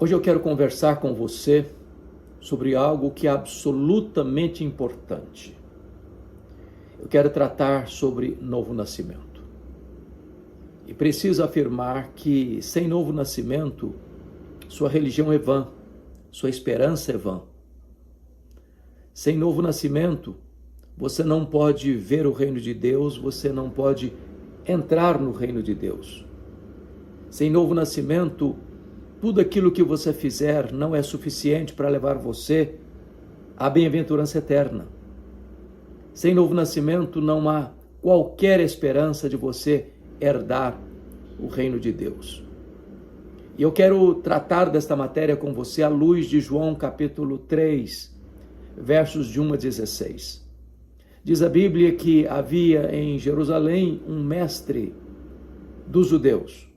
Hoje eu quero conversar com você sobre algo que é absolutamente importante. Eu quero tratar sobre novo nascimento. E preciso afirmar que sem novo nascimento, sua religião é vã, sua esperança é vã. Sem novo nascimento, você não pode ver o reino de Deus, você não pode entrar no reino de Deus. Sem novo nascimento, tudo aquilo que você fizer não é suficiente para levar você à bem-aventurança eterna. Sem novo nascimento, não há qualquer esperança de você herdar o reino de Deus. E eu quero tratar desta matéria com você à luz de João capítulo 3, versos de 1 a 16. Diz a Bíblia que havia em Jerusalém um mestre dos judeus.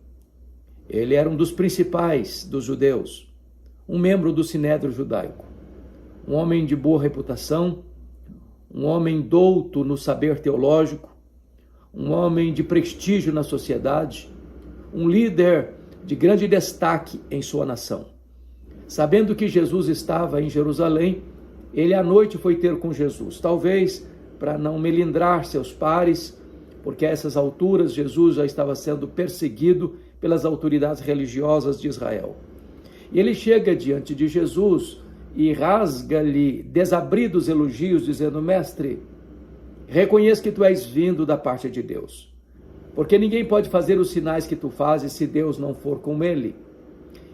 Ele era um dos principais dos judeus, um membro do Sinédrio judaico, um homem de boa reputação, um homem douto no saber teológico, um homem de prestígio na sociedade, um líder de grande destaque em sua nação. Sabendo que Jesus estava em Jerusalém, ele à noite foi ter com Jesus, talvez para não melindrar seus pares, porque a essas alturas Jesus já estava sendo perseguido pelas autoridades religiosas de Israel. E ele chega diante de Jesus e rasga-lhe desabridos elogios, dizendo: Mestre, reconheço que tu és vindo da parte de Deus, porque ninguém pode fazer os sinais que tu fazes se Deus não for com ele.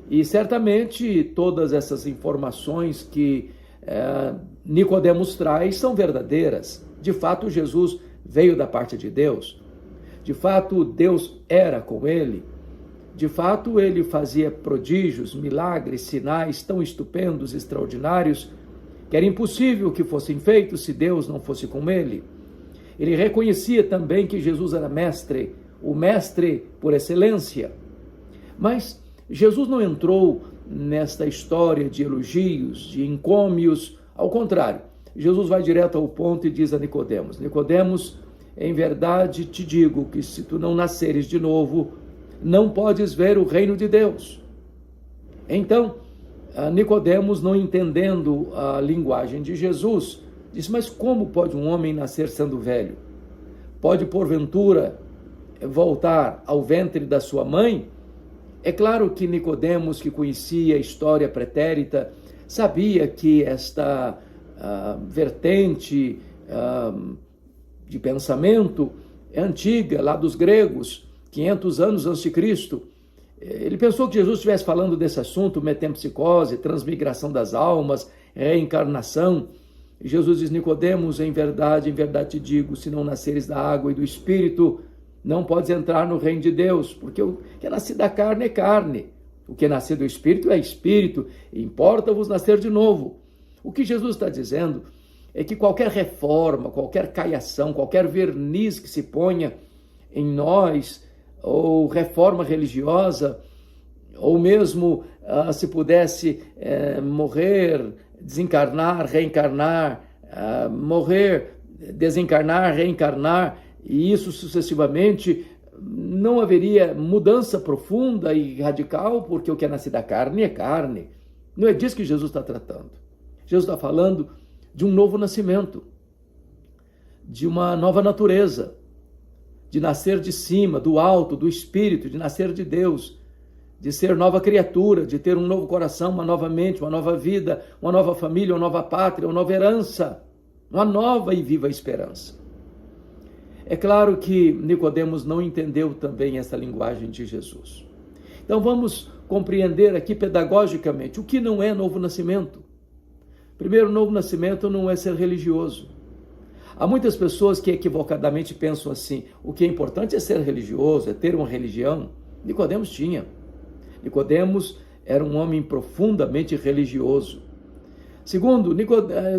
E certamente todas essas informações que Nicodemos traz são verdadeiras. De fato, Jesus veio da parte de Deus. De fato, Deus era com ele. De fato, ele fazia prodígios, milagres, sinais tão estupendos, extraordinários, que era impossível que fossem feitos se Deus não fosse com ele. Ele reconhecia também que Jesus era mestre, o mestre por excelência. Mas Jesus não entrou nesta história de elogios, de encômios. Ao contrário, Jesus vai direto ao ponto e diz a Nicodemos: Nicodemos, em verdade te digo que se tu não nasceres de novo, não podes ver o reino de Deus. Então, Nicodemos, não entendendo a linguagem de Jesus, disse: mas como pode um homem nascer sendo velho? Pode, porventura, voltar ao ventre da sua mãe? É claro que Nicodemos, que conhecia a história pretérita, sabia que esta vertente de pensamento é antiga, lá dos gregos, 500 anos antes de Cristo. Ele pensou que Jesus estivesse falando desse assunto, metempsicose, transmigração das almas, reencarnação. E Jesus diz: Nicodemos, em verdade te digo, se não nasceres da água e do Espírito, não podes entrar no reino de Deus, porque o que é nascido da carne é carne, o que é nascido do Espírito é Espírito, importa-vos nascer de novo. O que Jesus está dizendo é que qualquer reforma, qualquer caiação, qualquer verniz que se ponha em nós, ou reforma religiosa, ou mesmo se pudesse morrer, desencarnar, reencarnar, morrer, desencarnar, reencarnar, e isso sucessivamente, não haveria mudança profunda e radical, porque o que é nascido da carne é carne. Não é disso que Jesus está tratando. Jesus está falando de um novo nascimento, de uma nova natureza, de nascer de cima, do alto, do Espírito, de nascer de Deus, de ser nova criatura, de ter um novo coração, uma nova mente, uma nova vida, uma nova família, uma nova pátria, uma nova herança, uma nova e viva esperança. É claro que Nicodemos não entendeu também essa linguagem de Jesus. Então vamos compreender aqui pedagogicamente o que não é novo nascimento. Primeiro, novo nascimento não é ser religioso. Há muitas pessoas que equivocadamente pensam assim: o que é importante é ser religioso, é ter uma religião. Nicodemos tinha. Nicodemos era um homem profundamente religioso. Segundo,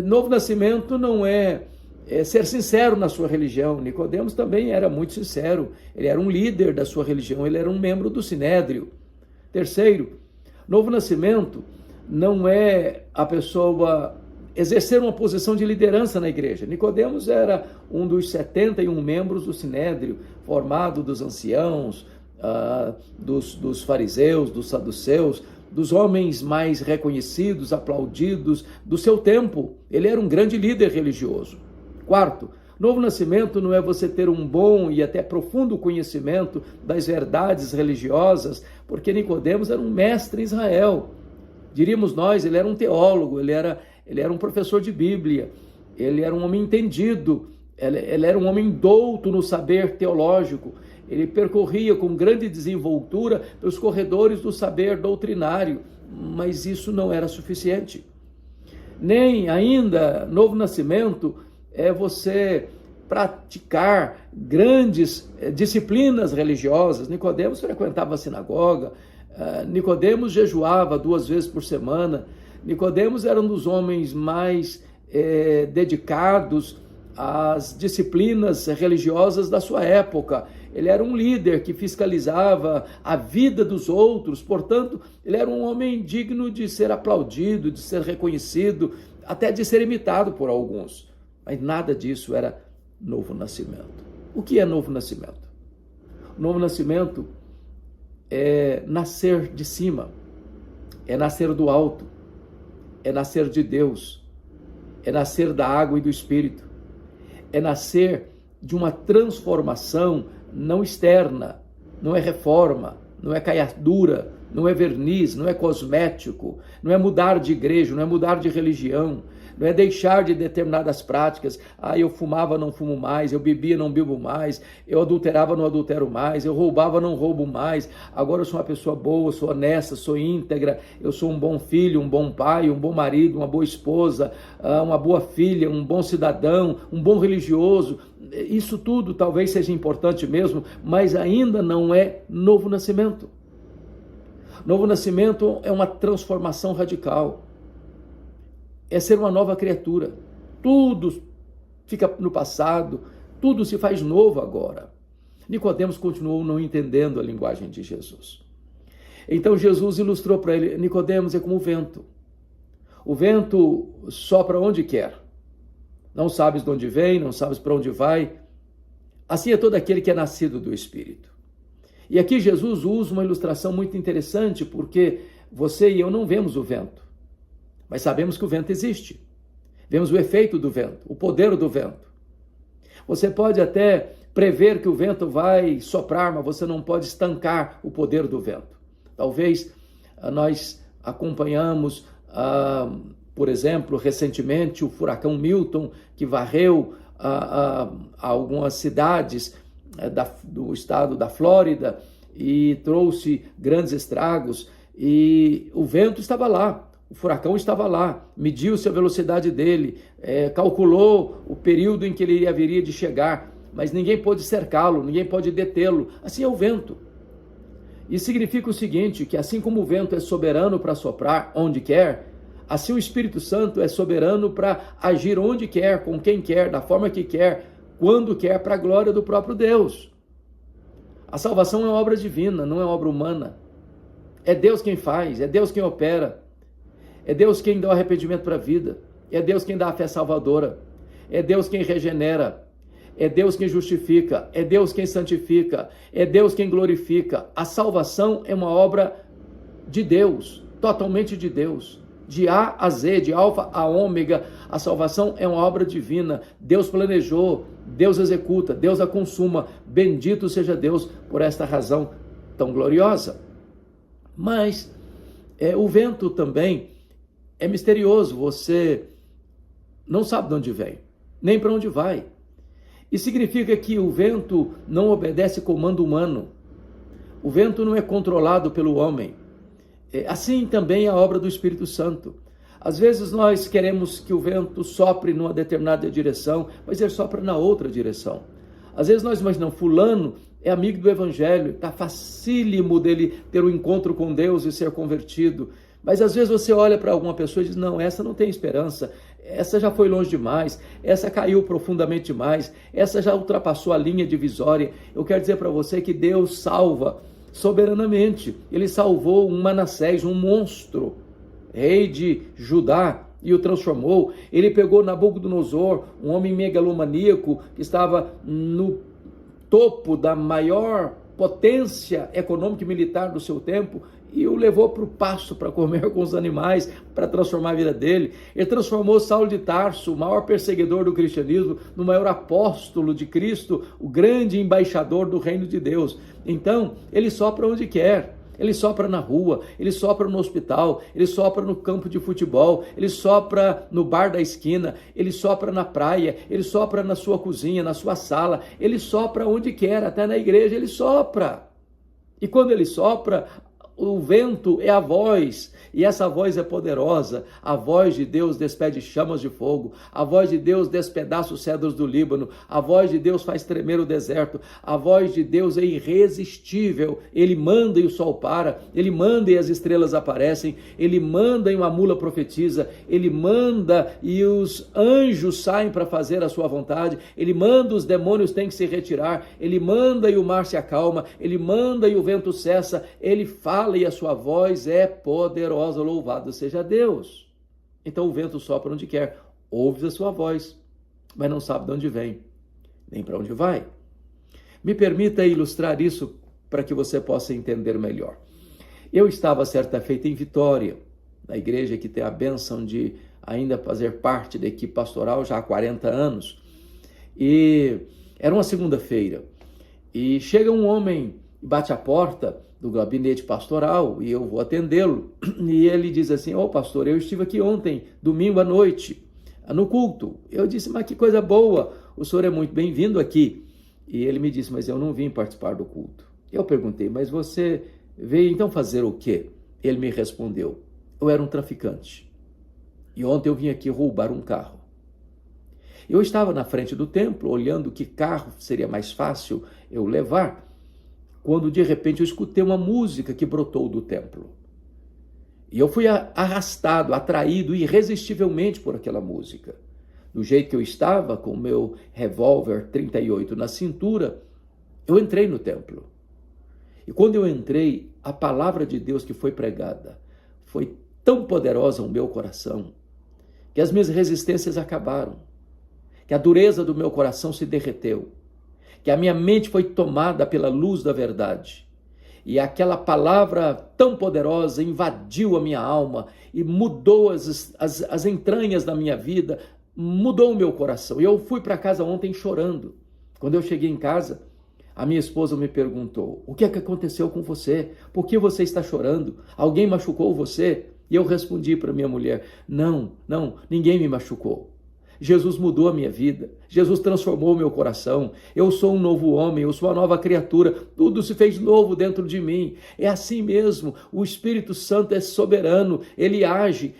novo nascimento não é ser sincero na sua religião. Nicodemos também era muito sincero. Ele era um líder da sua religião, ele era um membro do Sinédrio. Terceiro, novo nascimento não é a pessoa exercer uma posição de liderança na igreja. Nicodemos era um dos 71 membros do Sinédrio, formado dos anciãos, dos fariseus, dos saduceus, dos homens mais reconhecidos, aplaudidos do seu tempo. Ele era um grande líder religioso. Quarto, novo nascimento não é você ter um bom e até profundo conhecimento das verdades religiosas, porque Nicodemos era um mestre em Israel. Diríamos nós, ele era um teólogo, ele era um professor de Bíblia, ele era um homem entendido, ele era um homem douto no saber teológico. Ele percorria com grande desenvoltura pelos corredores do saber doutrinário, mas isso não era suficiente. Nem ainda novo nascimento é você praticar grandes disciplinas religiosas. Nicodemos frequentava a sinagoga, Nicodemos jejuava 2 vezes por semana, Nicodemos era um dos homens mais dedicados às disciplinas religiosas da sua época. Ele era um líder que fiscalizava a vida dos outros, portanto, ele era um homem digno de ser aplaudido, de ser reconhecido, até de ser imitado por alguns. Mas nada disso era novo nascimento. O que é novo nascimento? Novo nascimento é nascer de cima, é nascer do alto, é nascer de Deus, é nascer da água e do Espírito, é nascer de uma transformação não externa, não é reforma, não é caiadura, não é verniz, não é cosmético, não é mudar de igreja, não é mudar de religião, não é deixar de determinadas práticas. Eu fumava, não fumo mais, eu bebia, não bebo mais, eu adulterava, não adultero mais, eu roubava, não roubo mais, agora eu sou uma pessoa boa, sou honesta, sou íntegra, eu sou um bom filho, um bom pai, um bom marido, uma boa esposa, uma boa filha, um bom cidadão, um bom religioso. Isso tudo talvez seja importante mesmo, mas ainda não é novo nascimento. Novo nascimento é uma transformação radical. É ser uma nova criatura. Tudo fica no passado, tudo se faz novo agora. Nicodemos continuou não entendendo a linguagem de Jesus. Então Jesus ilustrou para ele: Nicodemos, é como o vento. O vento sopra onde quer. Não sabes de onde vem, não sabes para onde vai. Assim é todo aquele que é nascido do Espírito. E aqui Jesus usa uma ilustração muito interessante, porque você e eu não vemos o vento, mas sabemos que o vento existe. Vemos o efeito do vento, o poder do vento. Você pode até prever que o vento vai soprar, mas você não pode estancar o poder do vento. Talvez nós acompanhamos, por exemplo, recentemente o furacão Milton, que varreu algumas cidades do estado da Flórida e trouxe grandes estragos, e o vento estava lá, o furacão estava lá, mediu-se a velocidade dele, calculou o período em que ele haveria de chegar, mas ninguém pôde cercá-lo, ninguém pode detê-lo. Assim é o vento. Isso significa o seguinte, que assim como o vento é soberano para soprar onde quer, assim o Espírito Santo é soberano para agir onde quer, com quem quer, da forma que quer, quando quer, para a glória do próprio Deus. A salvação é obra divina, não é obra humana. É Deus quem faz, é Deus quem opera, é Deus quem dá o arrependimento para a vida, é Deus quem dá a fé salvadora, é Deus quem regenera, é Deus quem justifica, é Deus quem santifica, é Deus quem glorifica. A salvação é uma obra de Deus, totalmente de Deus. De A a Z, de alfa a ômega, a salvação é uma obra divina. Deus planejou, Deus executa, Deus a consuma. Bendito seja Deus por esta razão tão gloriosa. Mas o vento também é misterioso. Você não sabe de onde vem, nem para onde vai. E significa que o vento não obedece comando humano. O vento não é controlado pelo homem. Assim também a obra do Espírito Santo. Às vezes nós queremos que o vento sopre numa determinada direção, mas ele sopra na outra direção. Às vezes nós imaginamos, fulano é amigo do Evangelho, está facílimo dele ter um encontro com Deus e ser convertido. Mas às vezes você olha para alguma pessoa e diz, não, essa não tem esperança, essa já foi longe demais, essa caiu profundamente demais, essa já ultrapassou a linha divisória. Eu quero dizer para você que Deus salva soberanamente. Ele salvou um Manassés, um monstro, rei de Judá, e o transformou. Ele pegou Nabucodonosor, um homem megalomaníaco que estava no topo da maior potência econômica e militar do seu tempo, e o levou para o pasto para comer com os animais, para transformar a vida dele. Ele transformou Saulo de Tarso, o maior perseguidor do cristianismo, no maior apóstolo de Cristo, o grande embaixador do reino de Deus. Então, ele sopra onde quer. Ele sopra na rua, ele sopra no hospital, ele sopra no campo de futebol, ele sopra no bar da esquina, ele sopra na praia, ele sopra na sua cozinha, na sua sala, ele sopra onde quer, até na igreja ele sopra. E quando ele sopra, o vento é a voz, e essa voz é poderosa. A voz de Deus despede chamas de fogo, a voz de Deus despedaça os cedros do Líbano, a voz de Deus faz tremer o deserto, a voz de Deus é irresistível. Ele manda e o sol para, ele manda e as estrelas aparecem, ele manda e uma mula profetiza, ele manda e os anjos saem para fazer a sua vontade, ele manda, os demônios têm que se retirar, ele manda e o mar se acalma, ele manda e o vento cessa, ele fala e a sua voz é poderosa, louvado seja Deus. Então o vento sopra onde quer, ouves a sua voz, mas não sabe de onde vem, nem para onde vai. Me permita ilustrar isso para que você possa entender melhor. Eu estava certa feita em Vitória, na igreja que tem a bênção de ainda fazer parte da equipe pastoral já há 40 anos, e era uma segunda-feira, e chega um homem e bate a porta do gabinete pastoral, e eu vou atendê-lo, e ele diz assim: ô pastor, eu estive aqui ontem, domingo à noite, no culto. Eu disse: mas que coisa boa, o senhor é muito bem-vindo aqui. E ele me disse: mas eu não vim participar do culto. Eu perguntei: mas você veio então fazer o quê? Ele me respondeu: eu era um traficante, e ontem eu vim aqui roubar um carro. Eu estava na frente do templo, olhando que carro seria mais fácil eu levar, quando de repente eu escutei uma música que brotou do templo. E eu fui arrastado, atraído irresistivelmente por aquela música. Do jeito que eu estava, com o meu revólver 38 na cintura, eu entrei no templo. E quando eu entrei, a palavra de Deus que foi pregada foi tão poderosa no meu coração, que as minhas resistências acabaram, que a dureza do meu coração se derreteu, que a minha mente foi tomada pela luz da verdade, e aquela palavra tão poderosa invadiu a minha alma e mudou as entranhas da minha vida, mudou o meu coração. E eu fui para casa ontem chorando. Quando eu cheguei em casa, a minha esposa me perguntou: o que é que aconteceu com você? Por que você está chorando? Alguém machucou você? E eu respondi para minha mulher: não, ninguém me machucou. Jesus mudou a minha vida, Jesus transformou o meu coração, eu sou um novo homem, eu sou uma nova criatura, tudo se fez novo dentro de mim. É assim mesmo, o Espírito Santo é soberano, ele age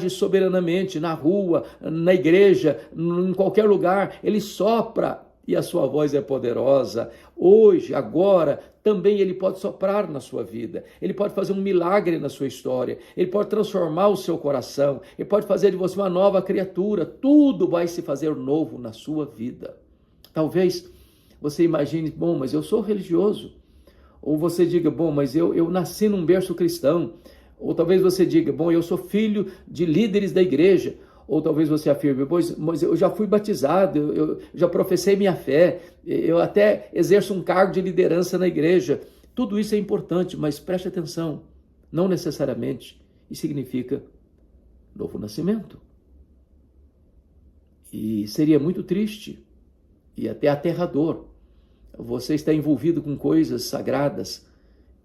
soberanamente na rua, na igreja, em qualquer lugar, ele sopra e a sua voz é poderosa. Hoje, agora, também ele pode soprar na sua vida, ele pode fazer um milagre na sua história, ele pode transformar o seu coração, ele pode fazer de você uma nova criatura, tudo vai se fazer novo na sua vida. Talvez você imagine: bom, mas eu sou religioso. Ou você diga: bom, mas eu nasci num berço cristão. Ou talvez você diga: bom, eu sou filho de líderes da igreja. Ou talvez você afirme: mas eu já fui batizado, eu já professei minha fé, eu até exerço um cargo de liderança na igreja. Tudo isso é importante, mas preste atenção, não necessariamente isso significa novo nascimento. E seria muito triste e até aterrador você estar envolvido com coisas sagradas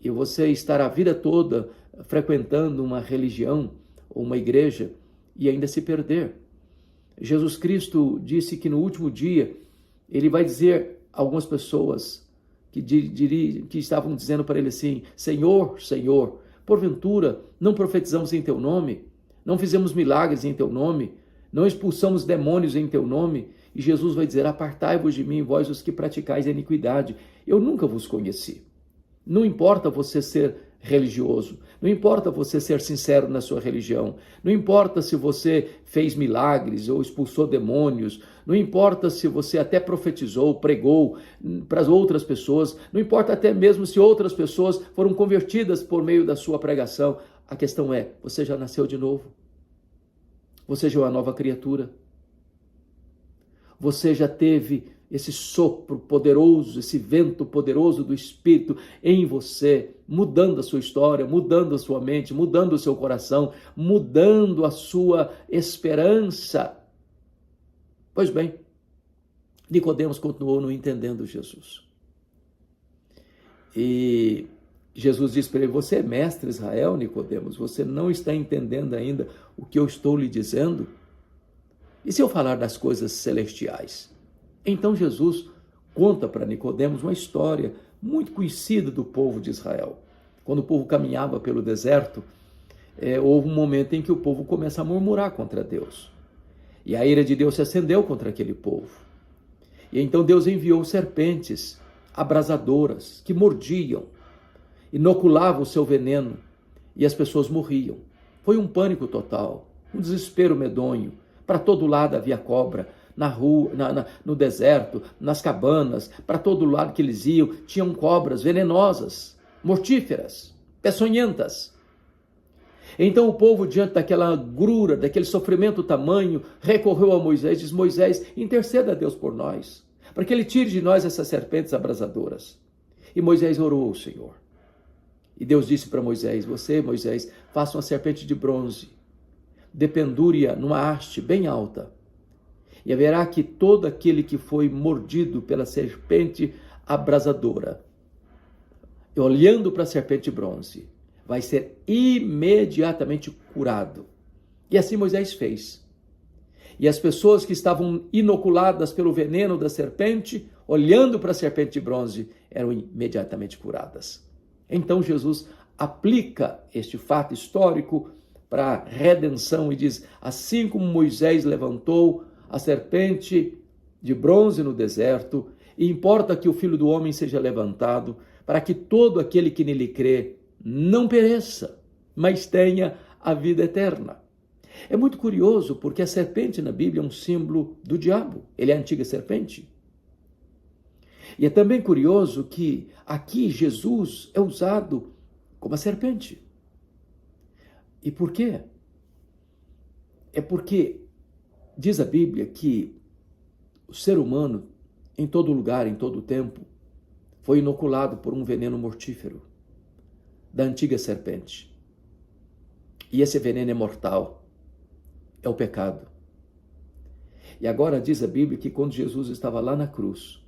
e você estar a vida toda frequentando uma religião ou uma igreja e ainda se perder. Jesus Cristo disse que no último dia ele vai dizer a algumas pessoas que estavam dizendo para ele assim: Senhor, Senhor, porventura não profetizamos em teu nome? Não fizemos milagres em teu nome? Não expulsamos demônios em teu nome? E Jesus vai dizer: apartai-vos de mim, vós os que praticais a iniquidade, eu nunca vos conheci. Não importa você ser religioso, não importa você ser sincero na sua religião, não importa se você fez milagres ou expulsou demônios, não importa se você até profetizou, pregou para as outras pessoas, não importa até mesmo se outras pessoas foram convertidas por meio da sua pregação. A questão é: você já nasceu de novo? Você já é uma nova criatura? Você já teve esse sopro poderoso, esse vento poderoso do Espírito em você, mudando a sua história, mudando a sua mente, mudando o seu coração, mudando a sua esperança. Pois bem, Nicodemos continuou não entendendo Jesus. E Jesus disse para ele: você é mestre Israel, Nicodemos, você não está entendendo ainda o que eu estou lhe dizendo? E se eu falar das coisas celestiais? Então Jesus conta para Nicodemos uma história muito conhecida do povo de Israel. Quando o povo caminhava pelo deserto, houve um momento em que o povo começa a murmurar contra Deus. E a ira de Deus se acendeu contra aquele povo. E então Deus enviou serpentes abrasadoras que mordiam, inoculavam o seu veneno e as pessoas morriam. Foi um pânico total, um desespero medonho. Para todo lado havia cobra, na rua, no deserto, nas cabanas, para todo lado que eles iam, tinham cobras venenosas, mortíferas, peçonhentas. Então o povo, diante daquela agrura, daquele sofrimento tamanho, recorreu a Moisés, diz: Moisés, interceda a Deus por nós, para que ele tire de nós essas serpentes abrasadoras. E Moisés orou ao Senhor. E Deus disse para Moisés: você, Moisés, faça uma serpente de bronze, dependure-a numa haste bem alta, e haverá que todo aquele que foi mordido pela serpente abrasadora, olhando para a serpente de bronze, vai ser imediatamente curado. E assim Moisés fez. E as pessoas que estavam inoculadas pelo veneno da serpente, olhando para a serpente de bronze, eram imediatamente curadas. Então Jesus aplica este fato histórico para a redenção e diz: assim como Moisés levantou a serpente de bronze no deserto, e importa que o Filho do Homem seja levantado, para que todo aquele que nele crê não pereça, mas tenha a vida eterna. É muito curioso, porque a serpente na Bíblia é um símbolo do diabo. Ele é a antiga serpente. E é também curioso que aqui Jesus é usado como a serpente. E por quê? É porque diz a Bíblia que o ser humano, em todo lugar, em todo tempo, foi inoculado por um veneno mortífero da antiga serpente. E esse veneno é mortal, é o pecado. E agora diz a Bíblia que quando Jesus estava lá na cruz,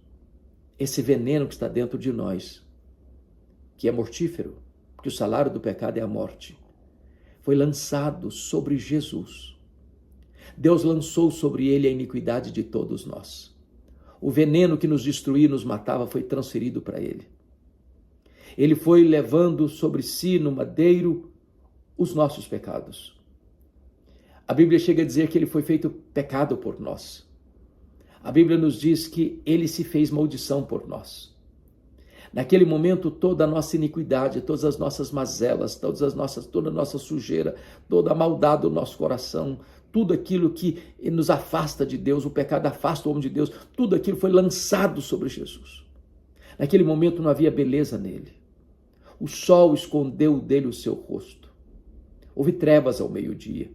esse veneno que está dentro de nós, que é mortífero, porque o salário do pecado é a morte, foi lançado sobre Jesus. Deus lançou sobre ele a iniquidade de todos nós. O veneno que nos destruía e nos matava foi transferido para ele. Ele foi levando sobre si no madeiro os nossos pecados. A Bíblia chega a dizer que ele foi feito pecado por nós. A Bíblia nos diz que ele se fez maldição por nós. Naquele momento, toda a nossa iniquidade, todas as nossas mazelas, toda a nossa sujeira, toda a maldade do nosso coração, tudo aquilo que nos afasta de Deus, o pecado afasta o homem de Deus, tudo aquilo foi lançado sobre Jesus. Naquele momento não havia beleza nele. O sol escondeu dele o seu rosto. Houve trevas ao meio-dia.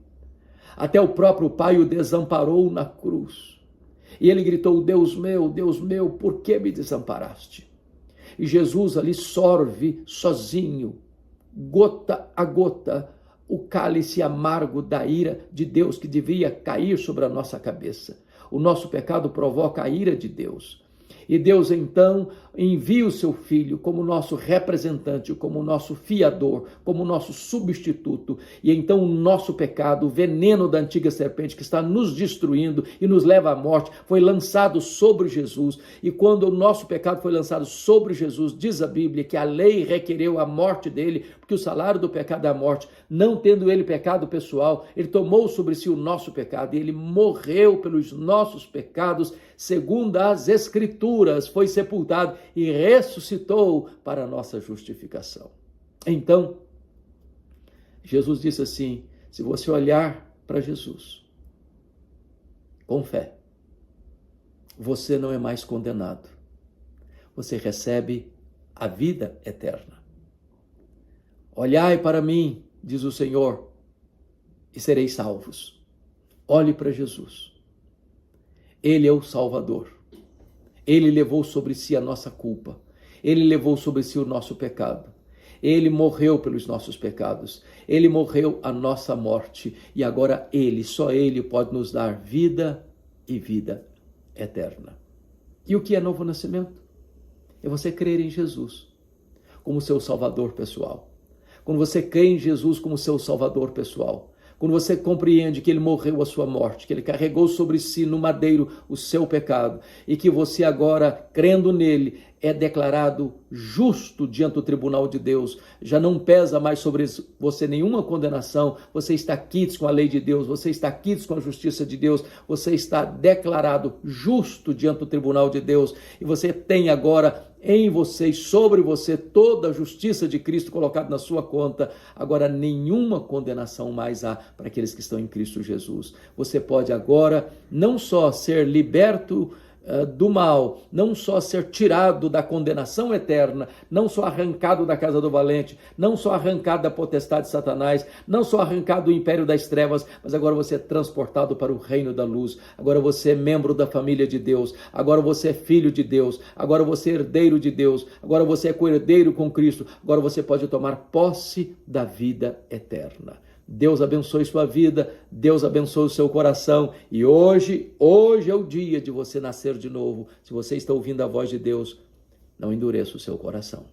Até o próprio Pai o desamparou na cruz. E ele gritou: Deus meu, por que me desamparaste? E Jesus ali sorve sozinho, gota a gota, o cálice amargo da ira de Deus que devia cair sobre a nossa cabeça. O nosso pecado provoca a ira de Deus. E Deus então envia o seu Filho como nosso representante, como nosso fiador, como nosso substituto. E então o nosso pecado, o veneno da antiga serpente que está nos destruindo e nos leva à morte, foi lançado sobre Jesus. E quando o nosso pecado foi lançado sobre Jesus, diz a Bíblia que a lei requereu a morte dele, porque o salário do pecado é a morte. Não tendo ele pecado pessoal, ele tomou sobre si o nosso pecado e ele morreu pelos nossos pecados, segundo as Escrituras, foi sepultado e ressuscitou para a nossa justificação. Então, Jesus disse assim: se você olhar para Jesus com fé, você não é mais condenado. Você recebe a vida eterna. Olhai para mim, diz o Senhor, e sereis salvos. Olhe para Jesus. Ele é o Salvador. Ele levou sobre si a nossa culpa. Ele levou sobre si o nosso pecado. Ele morreu pelos nossos pecados. Ele morreu a nossa morte. E agora Ele, só Ele pode nos dar vida e vida eterna. E o que é novo nascimento? É você crer em Jesus como seu Salvador pessoal. Quando você crê em Jesus como seu Salvador pessoal, quando você compreende que Ele morreu a sua morte, que Ele carregou sobre si no madeiro o seu pecado, e que você agora, crendo nele, é declarado justo diante do tribunal de Deus, já não pesa mais sobre você nenhuma condenação, você está quites com a lei de Deus, você está quites com a justiça de Deus, você está declarado justo diante do tribunal de Deus, e você tem agora em você e sobre você toda a justiça de Cristo colocada na sua conta. Agora nenhuma condenação mais há para aqueles que estão em Cristo Jesus. Você pode agora não só ser liberto do mal, não só ser tirado da condenação eterna, não só arrancado da casa do valente, não só arrancado da potestade de Satanás, não só arrancado do império das trevas, mas agora você é transportado para o reino da luz. Agora você é membro da família de Deus, agora você é filho de Deus, agora você é herdeiro de Deus, agora você é co-herdeiro com Cristo, agora você pode tomar posse da vida eterna. Deus abençoe sua vida, Deus abençoe o seu coração, e hoje é o dia de você nascer de novo. Se você está ouvindo a voz de Deus, não endureça o seu coração.